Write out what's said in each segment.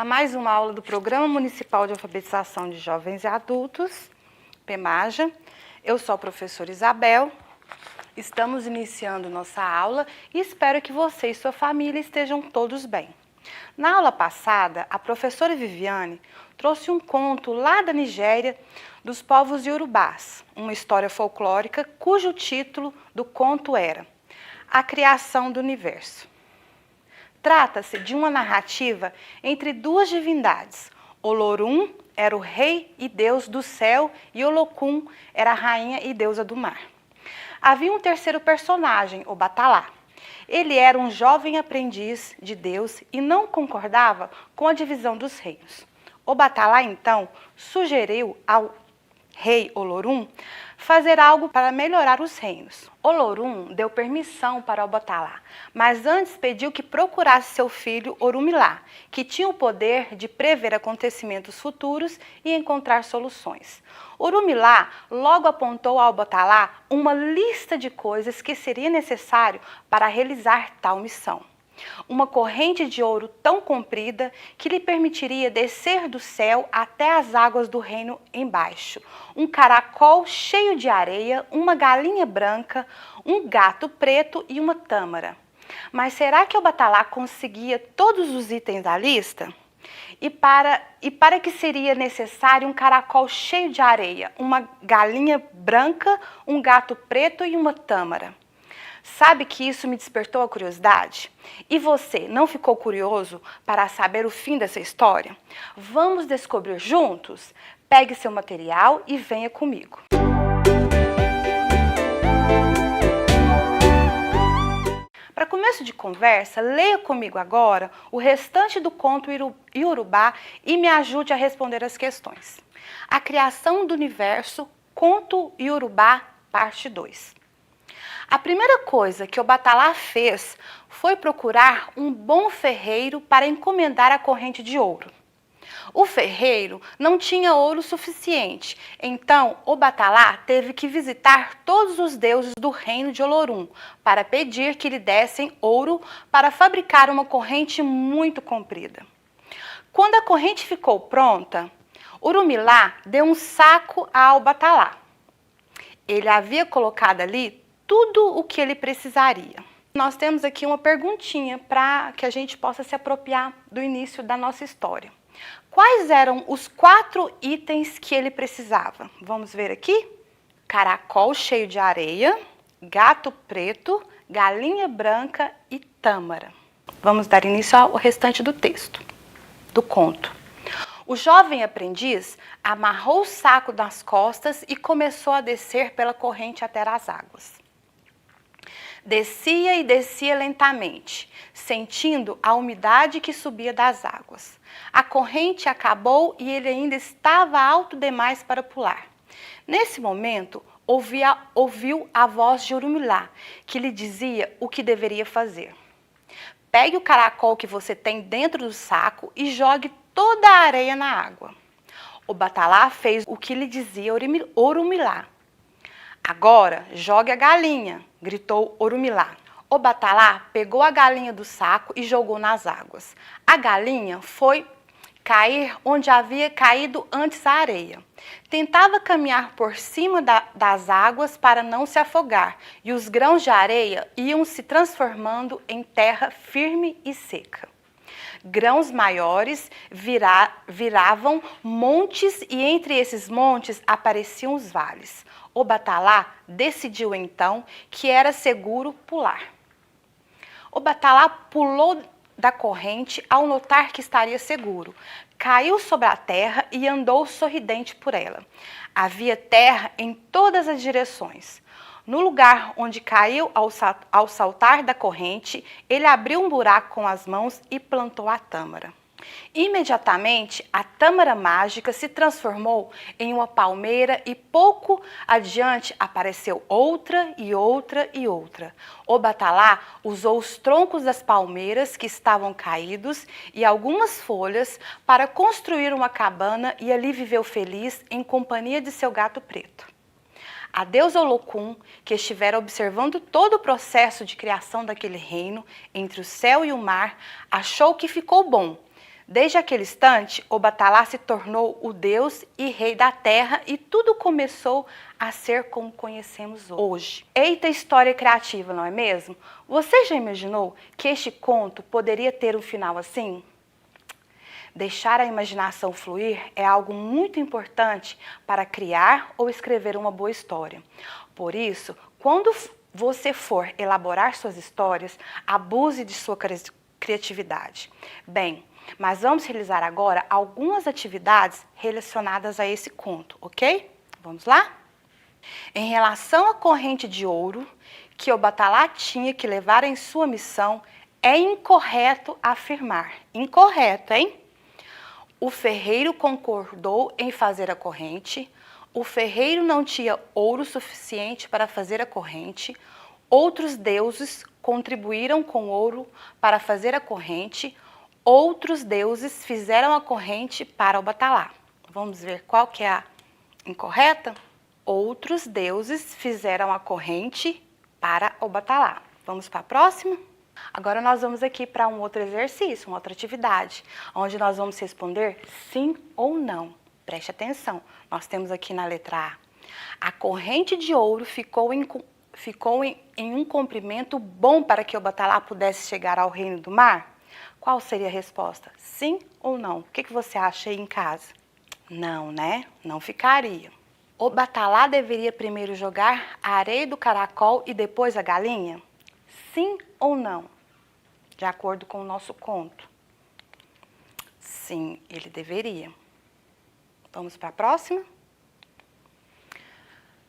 a mais uma aula do Programa Municipal de Alfabetização de Jovens e Adultos, PEMAJA. Eu sou a professora Isabel, estamos iniciando nossa aula e espero que você e sua família estejam todos bem. Na aula passada, a professora Viviane trouxe um conto lá da Nigéria dos povos iorubás, uma história folclórica cujo título do conto era A Criação do Universo. Trata-se de uma narrativa entre duas divindades. Olorum era o rei e deus do céu e Olokun era a rainha e deusa do mar. Havia um terceiro personagem, Obatalá. Ele era um jovem aprendiz de Deus e não concordava com a divisão dos reinos. Obatalá, então, sugeriu ao rei Olorum fazer algo para melhorar os reinos. Olorum deu permissão para Obatalá, mas antes pediu que procurasse seu filho Orumilá, que tinha o poder de prever acontecimentos futuros e encontrar soluções. Orumilá logo apontou a Obatalá uma lista de coisas que seria necessário para realizar tal missão. Uma corrente de ouro tão comprida que lhe permitiria descer do céu até as águas do reino embaixo, um caracol cheio de areia, uma galinha branca, um gato preto e uma tâmara. Mas será que Obatalá conseguia todos os itens da lista? E para que seria necessário um caracol cheio de areia, uma galinha branca, um gato preto e uma tâmara? Sabe que isso me despertou a curiosidade? E você não ficou curioso para saber o fim dessa história? Vamos descobrir juntos? Pegue seu material e venha comigo. Para começo de conversa, leia comigo agora o restante do conto iorubá e me ajude a responder as questões. A Criação do Universo, conto iorubá, parte 2. A primeira coisa que Obatalá fez foi procurar um bom ferreiro para encomendar a corrente de ouro. O ferreiro não tinha ouro suficiente, então Obatalá teve que visitar todos os deuses do reino de Olorum para pedir que lhe dessem ouro para fabricar uma corrente muito comprida. Quando a corrente ficou pronta, Orumilá deu um saco a Obatalá. Ele havia colocado ali tudo o que ele precisaria. Nós temos aqui uma perguntinha para que a gente possa se apropriar do início da nossa história. Quais eram os 4 itens que ele precisava? Vamos ver aqui? Caracol cheio de areia, gato preto, galinha branca e tâmara. Vamos dar início ao restante do texto, do conto. O jovem aprendiz amarrou o saco nas costas e começou a descer pela corrente até as águas. Descia e descia lentamente, sentindo a umidade que subia das águas. A corrente acabou e ele ainda estava alto demais para pular. Nesse momento, ouviu a voz de Orumilá, que lhe dizia o que deveria fazer. Pegue o caracol que você tem dentro do saco e jogue toda a areia na água. Obatalá fez o que lhe dizia Orumilá. Agora, jogue a galinha, gritou Orumilá. Obatalá pegou a galinha do saco e jogou nas águas. A galinha foi cair onde havia caído antes a areia. Tentava caminhar por cima das águas para não se afogar, e os grãos de areia iam se transformando em terra firme e seca. Grãos maiores viravam montes e entre esses montes apareciam os vales. Obatalá decidiu então que era seguro pular. Obatalá pulou da corrente ao notar que estaria seguro. Caiu sobre a terra e andou sorridente por ela. Havia terra em todas as direções. No lugar onde caiu ao saltar da corrente, ele abriu um buraco com as mãos e plantou a tâmara. Imediatamente, a tâmara mágica se transformou em uma palmeira e pouco adiante apareceu outra e outra e outra. Obatalá usou os troncos das palmeiras que estavam caídos e algumas folhas para construir uma cabana e ali viveu feliz em companhia de seu gato preto. A deusa Olokun, que estivera observando todo o processo de criação daquele reino, entre o céu e o mar, achou que ficou bom. Desde aquele instante, Obatalá se tornou o Deus e Rei da Terra e tudo começou a ser como conhecemos hoje. Eita história criativa, não é mesmo? Você já imaginou que este conto poderia ter um final assim? Deixar a imaginação fluir é algo muito importante para criar ou escrever uma boa história. Por isso, quando você for elaborar suas histórias, abuse de sua criatividade. Bem, mas vamos realizar agora algumas atividades relacionadas a esse conto, ok? Vamos lá? Em relação à corrente de ouro que Obatalá tinha que levar em sua missão, é incorreto afirmar. Incorreto, hein? O ferreiro concordou em fazer a corrente, o ferreiro não tinha ouro suficiente para fazer a corrente, outros deuses contribuíram com ouro para fazer a corrente, outros deuses fizeram a corrente para Obatalá. Vamos ver qual que é a incorreta? Outros deuses fizeram a corrente para Obatalá. Vamos para a próxima? Agora nós vamos aqui para um outro exercício, uma outra atividade, onde nós vamos responder sim ou não. Preste atenção, nós temos aqui na letra A. A corrente de ouro ficou em um comprimento bom para que Obatalá pudesse chegar ao reino do mar? Qual seria a resposta? Sim ou não? O que você acha aí em casa? Não, né? Não ficaria. Obatalá deveria primeiro jogar a areia do caracol e depois a galinha? Sim ou não? De acordo com o nosso conto. Sim, ele deveria. Vamos para a próxima?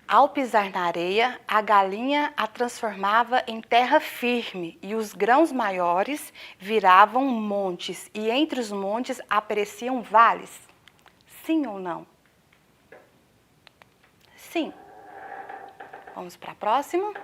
Ao pisar na areia, a galinha a transformava em terra firme e os grãos maiores viravam montes e entre os montes apareciam vales. Sim ou não? Sim. Vamos para a próxima?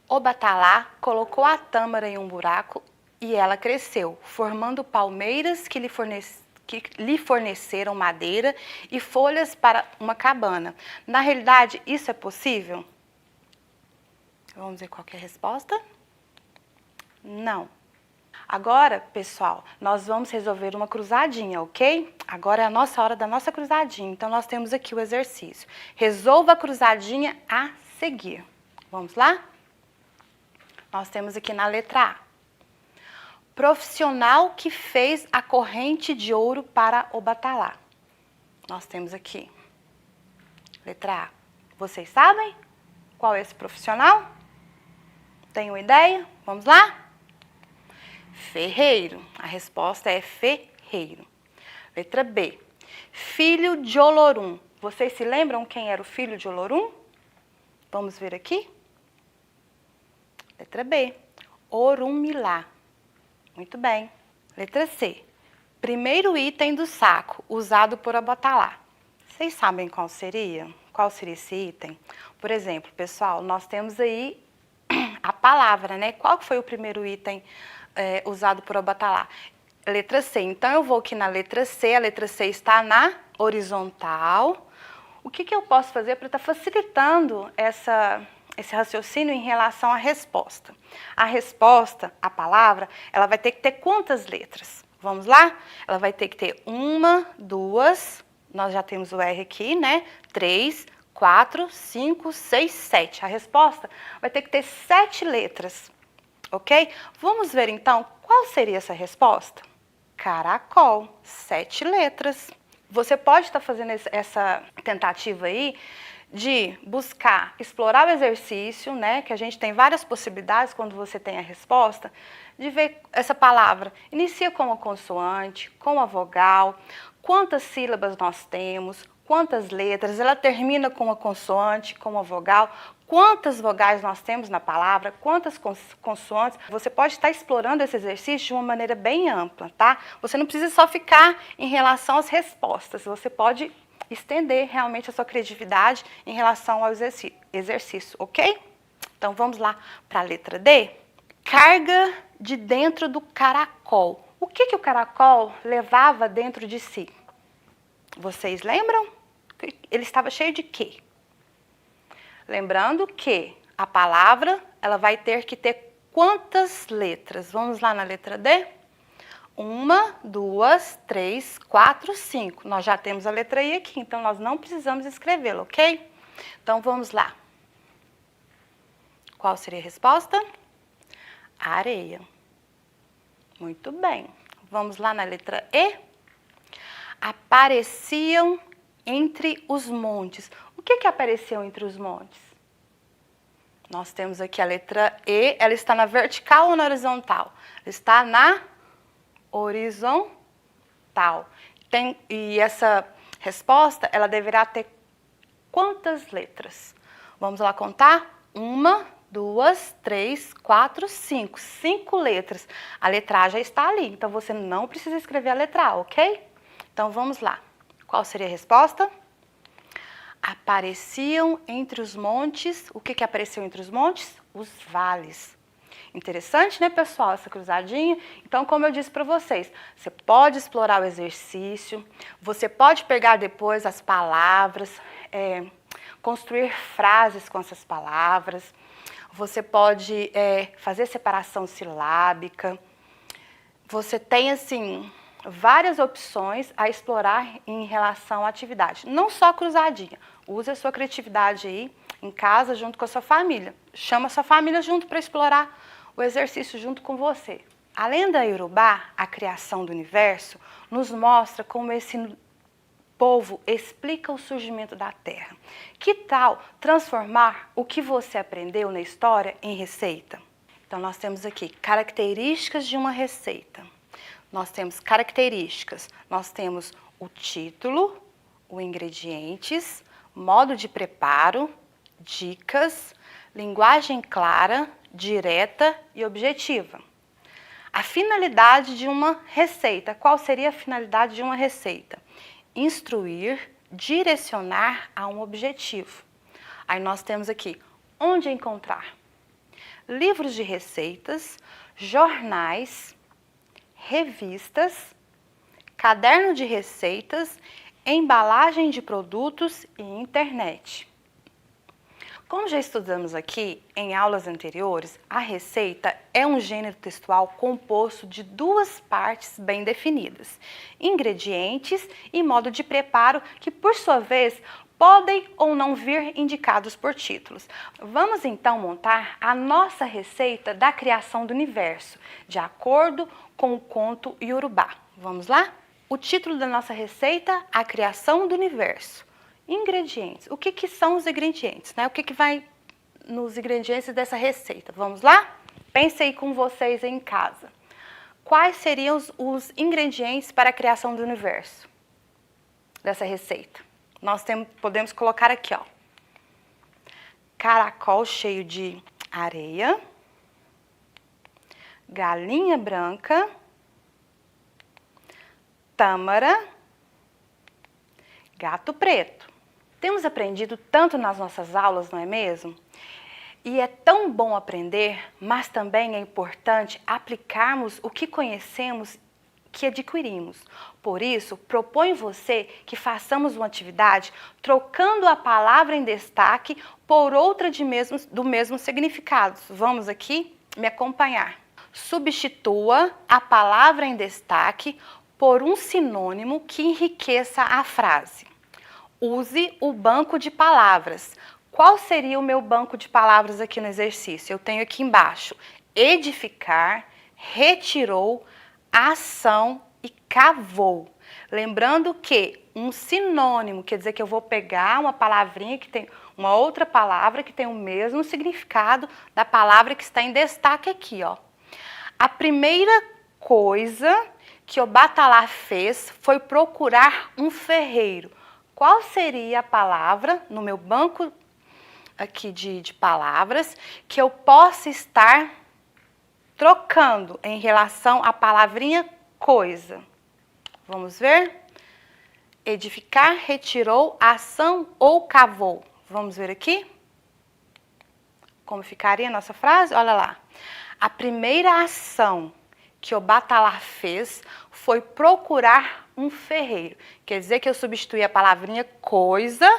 Obatalá colocou a tâmara em um buraco e ela cresceu, formando palmeiras que lhe forneceram madeira e folhas para uma cabana. Na realidade, isso é possível? Vamos ver qual que é a resposta? Não. Agora, pessoal, nós vamos resolver uma cruzadinha, ok? Agora é a nossa hora da nossa cruzadinha. Então, nós temos aqui o exercício. Resolva a cruzadinha a seguir. Vamos lá? Nós temos aqui na letra A. Profissional que fez a corrente de ouro para Obatalá. Nós temos aqui. Letra A. Vocês sabem qual é esse profissional? Tem uma ideia? Vamos lá? Ferreiro. A resposta é ferreiro. Letra B. Filho de Olorum. Vocês se lembram quem era o filho de Olorum? Vamos ver aqui. Letra B. Orunmilá. Muito bem. Letra C. Primeiro item do saco usado por Obatalá. Vocês sabem qual seria? Qual seria esse item? Por exemplo, pessoal, nós temos aí a palavra, né? Qual foi o primeiro item usado por Obatalá? Letra C. Então, eu vou aqui na letra C. A letra C está na horizontal. O que eu posso fazer para estar facilitando esse raciocínio em relação à resposta? A resposta, a palavra, ela vai ter que ter quantas letras? Vamos lá? Ela vai ter que ter 1, 2, nós já temos o R aqui, né? 3, 4, 5, 6, 7. A resposta vai ter que ter 7 letras, ok? Vamos ver então qual seria essa resposta? Caracol, 7 letras. Você pode estar fazendo essa tentativa aí de buscar, explorar o exercício, né, que a gente tem várias possibilidades quando você tem a resposta, de ver essa palavra. Inicia com uma consoante, com uma vogal, quantas sílabas nós temos, quantas letras, ela termina com uma consoante, com uma vogal, quantas vogais nós temos na palavra, quantas consoantes. Você pode estar explorando esse exercício de uma maneira bem ampla, tá? Você não precisa só ficar em relação às respostas, você pode estender realmente a sua criatividade em relação ao exercício, ok? Então, vamos lá para a letra D. Carga de dentro do caracol. O que o caracol levava dentro de si? Vocês lembram? Ele estava cheio de quê? Lembrando que a palavra, ela vai ter que ter quantas letras? Vamos lá na letra D? 1, 2, 3, 4, 5. Nós já temos a letra I aqui, então nós não precisamos escrevê-la, ok? Então vamos lá. Qual seria a resposta? Areia. Muito bem. Vamos lá na letra E. Apareciam entre os montes. O que apareceu entre os montes? Nós temos aqui a letra E, ela está na vertical ou na horizontal? Ela está na horizontal. E essa resposta, ela deverá ter quantas letras? Vamos lá contar? 1, 2, 3, 4, 5. 5 letras. A letra A já está ali, então você não precisa escrever a letra A, ok? Então vamos lá. Qual seria a resposta? Apareciam entre os montes. O que apareceu entre os montes? Os vales. Interessante, né, pessoal, essa cruzadinha? Então, como eu disse para vocês, você pode explorar o exercício, você pode pegar depois as palavras, construir frases com essas palavras, você pode fazer separação silábica. Você tem, assim, várias opções a explorar em relação à atividade. Não só cruzadinha. Use a sua criatividade aí em casa junto com a sua família. Chama a sua família junto para explorar o exercício junto com você. A lenda iorubá, a criação do universo, nos mostra como esse povo explica o surgimento da Terra. Que tal transformar o que você aprendeu na história em receita? Então nós temos aqui características de uma receita. Nós temos características, nós temos o título, os ingredientes, modo de preparo, dicas, linguagem clara, direta e objetiva. A finalidade de uma receita. Qual seria a finalidade de uma receita? Instruir, direcionar a um objetivo. Aí nós temos aqui, onde encontrar? Livros de receitas, jornais, revistas, caderno de receitas, embalagem de produtos e internet. Como já estudamos aqui em aulas anteriores, a receita é um gênero textual composto de duas partes bem definidas: ingredientes e modo de preparo, que por sua vez podem ou não vir indicados por títulos. Vamos então montar a nossa receita da criação do universo, de acordo com o conto iorubá. Vamos lá? O título da nossa receita, a criação do universo. Ingredientes. O que são os ingredientes, né? O que vai nos ingredientes dessa receita? Vamos lá? Pense aí com vocês em casa. Quais seriam os ingredientes para a criação do universo dessa receita? Nós podemos colocar aqui, ó, caracol cheio de areia, galinha branca, tâmara, gato preto. Temos aprendido tanto nas nossas aulas, não é mesmo? E é tão bom aprender, mas também é importante aplicarmos o que conhecemos, que adquirimos. Por isso, proponho você que façamos uma atividade trocando a palavra em destaque por outra do mesmo significado. Vamos aqui me acompanhar. Substitua a palavra em destaque por um sinônimo que enriqueça a frase. Use o banco de palavras. Qual seria o meu banco de palavras aqui no exercício? Eu tenho aqui embaixo: edificar, retirou, ação e cavou. Lembrando que um sinônimo quer dizer que eu vou pegar uma palavrinha que tem uma outra palavra que tem o mesmo significado da palavra que está em destaque aqui, ó. A primeira coisa que o Batalá fez foi procurar um ferreiro. Qual seria a palavra no meu banco aqui de palavras que eu possa estar trocando em relação à palavrinha coisa? Vamos ver? Edificar, retirou, ação ou cavou? Vamos ver aqui? Como ficaria a nossa frase? Olha lá. A primeira ação que o Batalá fez foi procurar um ferreiro. Quer dizer que eu substituí a palavrinha coisa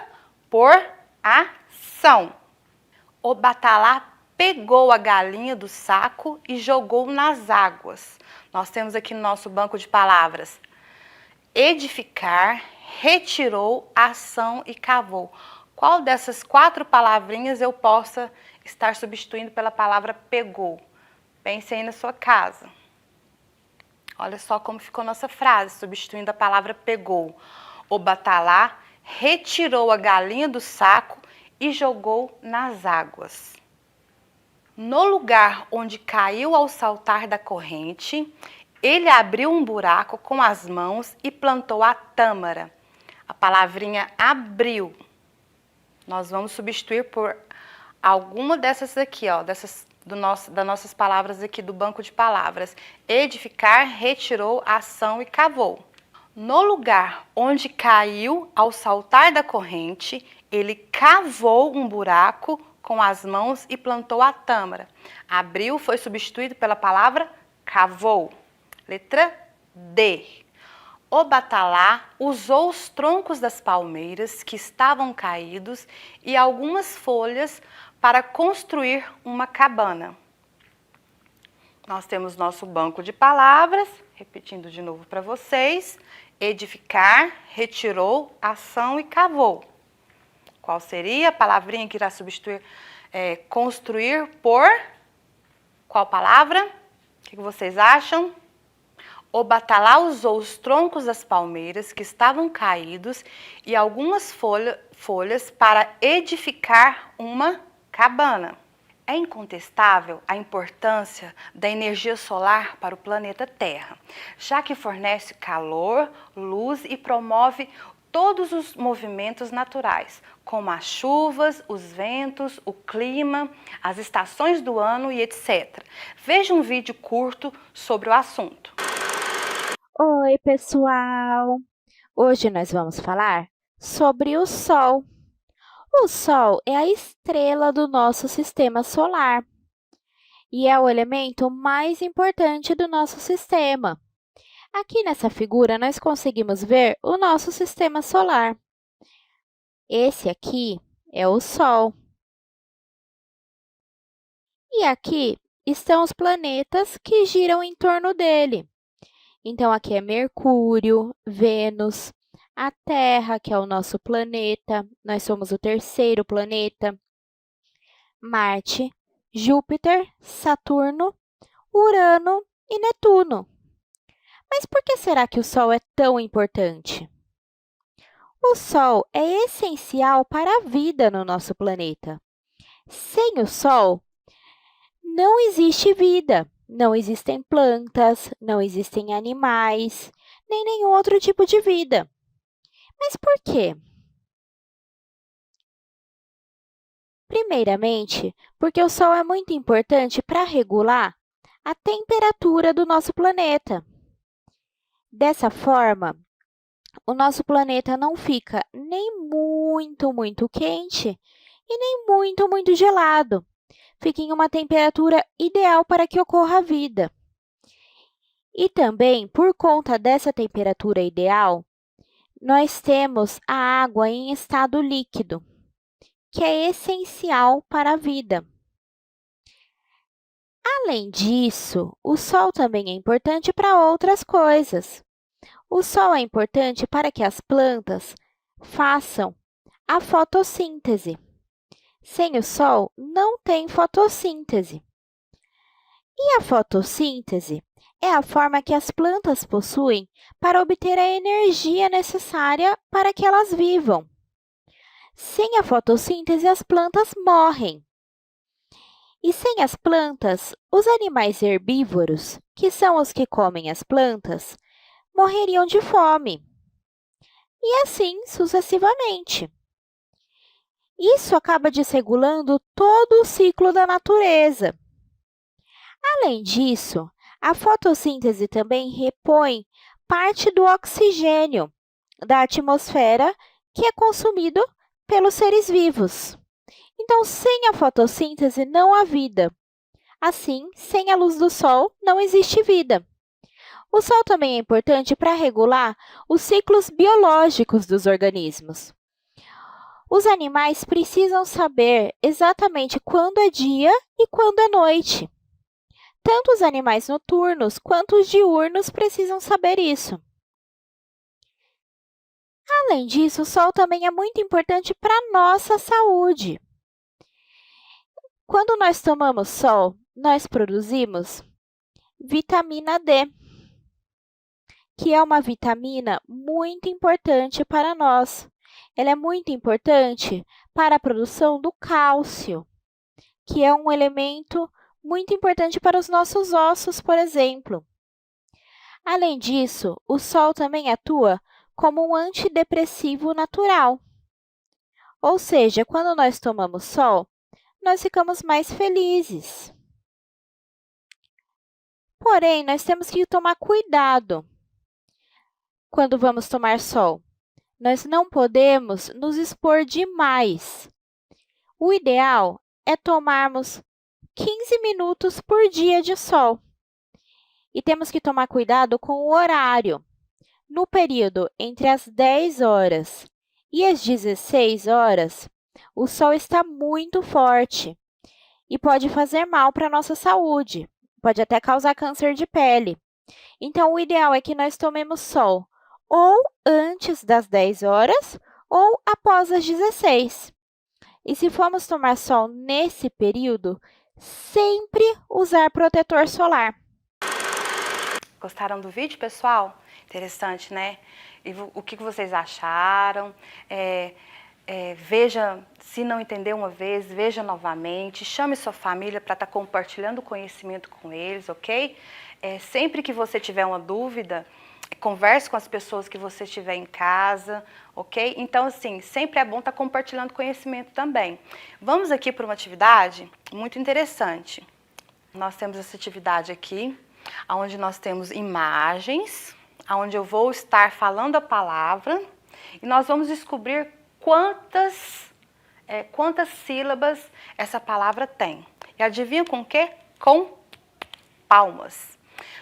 por ação. O Batalá pegou a galinha do saco e jogou nas águas. Nós temos aqui no nosso banco de palavras edificar, retirou, ação e cavou. Qual dessas 4 palavrinhas eu possa estar substituindo pela palavra pegou? Pense aí na sua casa. Olha só como ficou nossa frase, substituindo a palavra pegou. O batalá retirou a galinha do saco e jogou nas águas. No lugar onde caiu ao saltar da corrente, ele abriu um buraco com as mãos e plantou a tâmara. A palavrinha abriu. Nós vamos substituir por alguma dessas aqui, ó, das nossas palavras aqui do banco de palavras. Edificar, retirou, ação e cavou. No lugar onde caiu ao saltar da corrente, ele cavou um buraco com as mãos e plantou a tâmara. Abriu foi substituído pela palavra cavou. Letra D. O batalá usou os troncos das palmeiras que estavam caídos e algumas folhas para construir uma cabana. Nós temos nosso banco de palavras, repetindo de novo para vocês. Edificar, retirou, ação e cavou. Qual seria a palavrinha que irá substituir construir por? Qual palavra? O que vocês acham? O batalá usou os troncos das palmeiras que estavam caídos e algumas folhas para edificar uma cabana. É incontestável a importância da energia solar para o planeta Terra, já que fornece calor, luz e promove todos os movimentos naturais, como as chuvas, os ventos, o clima, as estações do ano e etc. Veja um vídeo curto sobre o assunto. Oi, pessoal! Hoje nós vamos falar sobre o Sol. O Sol é a estrela do nosso sistema solar e é o elemento mais importante do nosso sistema. Aqui nessa figura, nós conseguimos ver o nosso sistema solar. Esse aqui é o Sol. E aqui estão os planetas que giram em torno dele. Então, aqui é Mercúrio, Vênus, a Terra, que é o nosso planeta, nós somos o 3º planeta, Marte, Júpiter, Saturno, Urano e Netuno. Mas por que será que o Sol é tão importante? O Sol é essencial para a vida no nosso planeta. Sem o Sol, não existe vida. Não existem plantas, não existem animais, nem nenhum outro tipo de vida. Mas por quê? Primeiramente, porque o Sol é muito importante para regular a temperatura do nosso planeta. Dessa forma, o nosso planeta não fica nem muito quente e nem muito gelado. Fica em uma temperatura ideal para que ocorra a vida. E também, por conta dessa temperatura ideal, nós temos a água em estado líquido, que é essencial para a vida. Além disso, o Sol também é importante para outras coisas. O Sol é importante para que as plantas façam a fotossíntese. Sem o Sol, não tem fotossíntese. E a fotossíntese é a forma que as plantas possuem para obter a energia necessária para que elas vivam. Sem a fotossíntese, as plantas morrem. E sem as plantas, os animais herbívoros, que são os que comem as plantas, morreriam de fome. E assim sucessivamente. Isso acaba desregulando todo o ciclo da natureza. Além disso, a fotossíntese também repõe parte do oxigênio da atmosfera que é consumido pelos seres vivos. Então, sem a fotossíntese não há vida. Assim, sem a luz do Sol não existe vida. O Sol também é importante para regular os ciclos biológicos dos organismos. Os animais precisam saber exatamente quando é dia e quando é noite. Tanto os animais noturnos quanto os diurnos precisam saber isso. Além disso, o sol também é muito importante para a nossa saúde. Quando nós tomamos sol, nós produzimos vitamina D, que é uma vitamina muito importante para nós. Ela é muito importante para a produção do cálcio, que é um elemento muito importante para os nossos ossos, por exemplo. Além disso, o sol também atua como um antidepressivo natural. Ou seja, quando nós tomamos sol, nós ficamos mais felizes. Porém, nós temos que tomar cuidado quando vamos tomar sol. Nós não podemos nos expor demais. O ideal é tomarmos 15 minutos por dia de sol. E temos que tomar cuidado com o horário. No período entre as 10 horas e as 16 horas, o sol está muito forte e pode fazer mal para a nossa saúde. Pode até causar câncer de pele. Então, o ideal é que nós tomemos sol ou antes das 10 horas ou após as 16. E se formos tomar sol nesse período, sempre usar protetor solar. Gostaram do vídeo, pessoal? Interessante, né? E o que vocês acharam? Veja, se não entendeu uma vez, veja novamente. Chame sua família para estar compartilhando o conhecimento com eles, ok? Sempre que você tiver uma dúvida, converse com as pessoas que você tiver em casa, ok? Então, assim, sempre é bom estar compartilhando conhecimento também. Vamos aqui para uma atividade muito interessante. Nós temos essa atividade aqui, onde nós temos imagens, onde eu vou estar falando a palavra e nós vamos descobrir quantas sílabas essa palavra tem. E adivinha com o quê? Com palmas.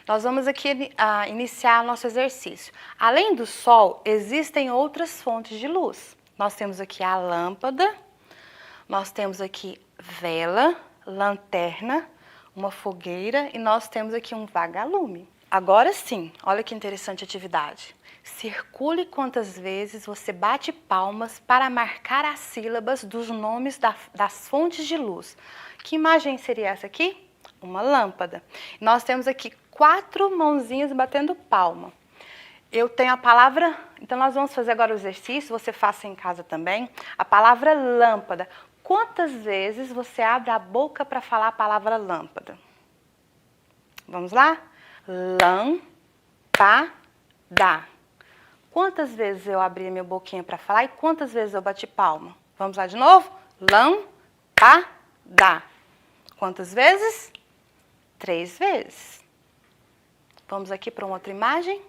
Nós vamos aqui iniciar nosso exercício. Além do sol, existem outras fontes de luz. Nós temos aqui a lâmpada, nós temos aqui vela, lanterna, uma fogueira e nós temos aqui um vagalume. Agora sim, olha que interessante atividade. Circule quantas vezes você bate palmas para marcar as sílabas dos nomes das fontes de luz. Que imagem seria essa aqui? Uma lâmpada. Nós temos aqui 4 mãozinhas batendo palma. Eu tenho a palavra, então nós vamos fazer agora o exercício, você faça em casa também. A palavra lâmpada. Quantas vezes você abre a boca para falar a palavra lâmpada? Vamos lá? Lâmpada. Quantas vezes eu abri a minha boquinha para falar e quantas vezes eu bati palma? Vamos lá de novo? Lâmpada. Quantas vezes? 3 vezes. Vamos aqui para uma outra imagem.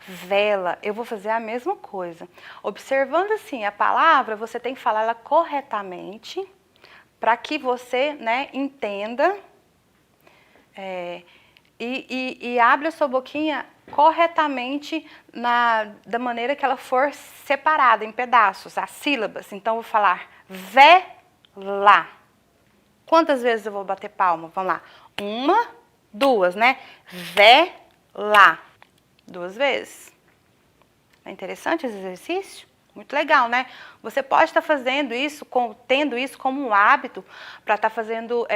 Vela. Eu vou fazer a mesma coisa. Observando assim a palavra, você tem que falar ela corretamente para que você, entenda e abra a sua boquinha corretamente da maneira que ela for separada em pedaços, as sílabas. Então, eu vou falar vela. Quantas vezes eu vou bater palma? Vamos lá. 1, 2, né? Vela. 2 vezes. É interessante esse exercício? Muito legal, né? Você pode estar fazendo isso, tendo isso como um hábito para estar fazendo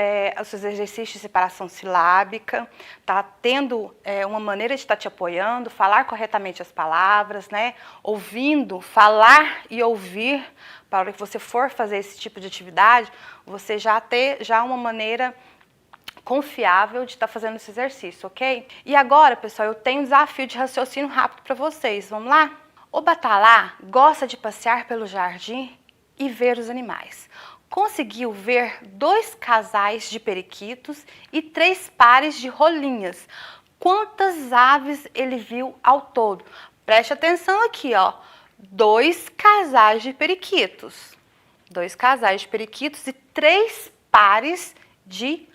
os seus exercícios de separação silábica, tá tendo uma maneira de estar te apoiando, falar corretamente as palavras, né? Ouvindo, falar e ouvir, para a hora que você for fazer esse tipo de atividade, você já ter uma maneira confiável de estar fazendo esse exercício, ok? E agora, pessoal, eu tenho um desafio de raciocínio rápido para vocês. Vamos lá? O batalá gosta de passear pelo jardim e ver os animais. Conseguiu ver 2 casais de periquitos e 3 pares de rolinhas. Quantas aves ele viu ao todo? Preste atenção aqui, ó. 2 casais de periquitos. 2 casais de periquitos e 3 pares de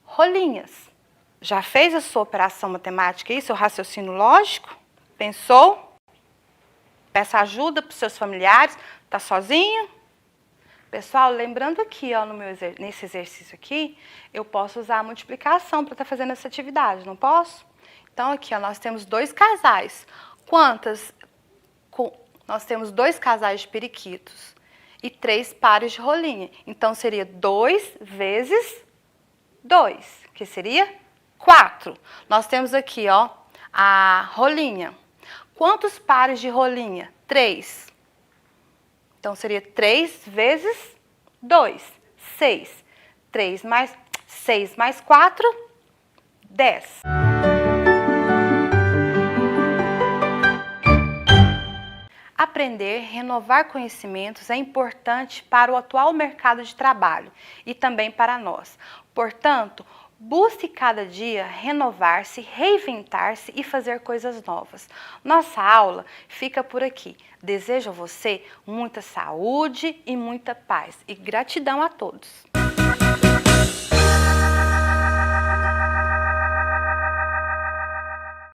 rolinhas. Já fez a sua operação matemática aí, seu raciocínio lógico? Pensou? Peça ajuda para os seus familiares. Tá sozinho? Pessoal, lembrando aqui, ó, nesse exercício aqui, eu posso usar a multiplicação para estar fazendo essa atividade, não posso? Então, aqui, ó, nós temos 2 casais. Nós temos 2 casais de periquitos e 3 pares de rolinha. Então, seria 2 vezes 2, que seria 4. Nós temos aqui, ó, a rolinha. Quantos pares de rolinha? 3. Então, seria 3 vezes 2, 6. 6 mais 4, 10. Aprender, renovar conhecimentos é importante para o atual mercado de trabalho e também para nós. Portanto, busque cada dia renovar-se, reinventar-se e fazer coisas novas. Nossa aula fica por aqui. Desejo a você muita saúde e muita paz. E gratidão a todos.